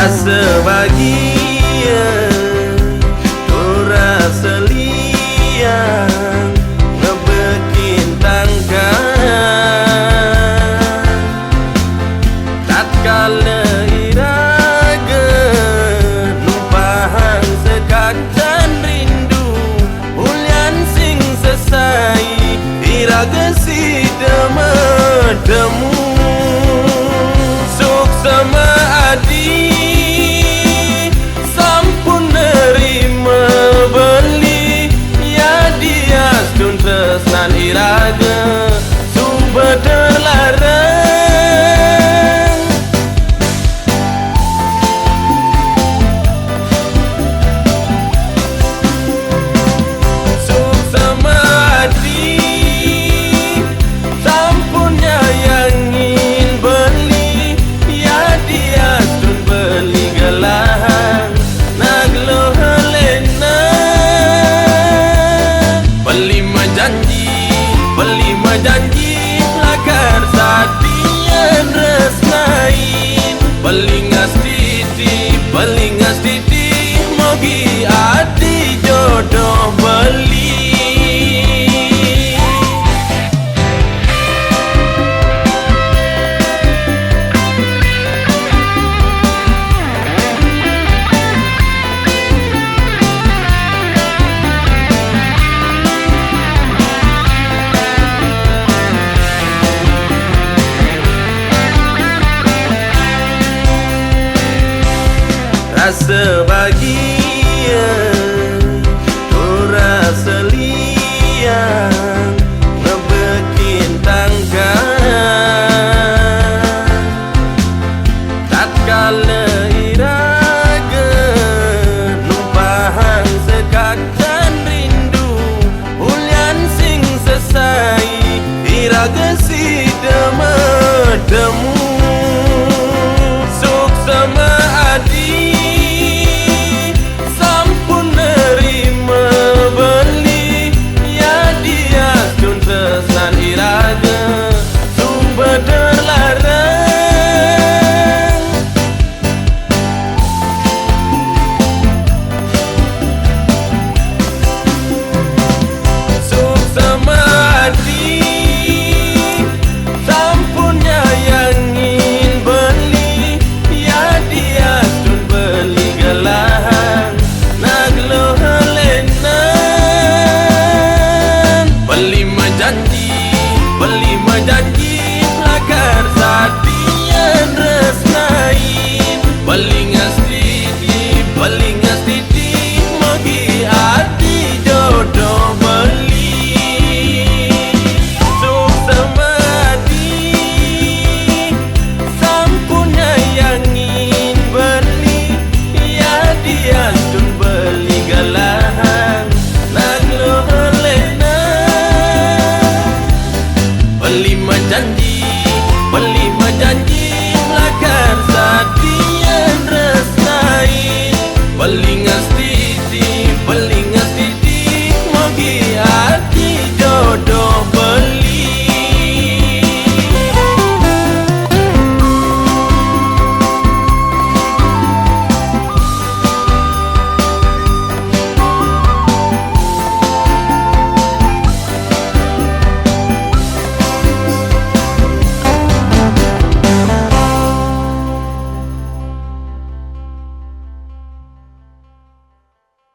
Rasa bahagia, rasa liang ngebikin tangkan tatkala iraga numpahang sekatan rindu ulian sing sesai iraga si demu suk sama adi sampun nerima beli ya dia stun tresnan iraga suba terlarang suk sama adi sampun nyayangin beli ya dia stun beli gelahan naglo helena beli majanji lakar sadian resnain beli ngas titi mogi adi jodoh beli. Rasa bahagia,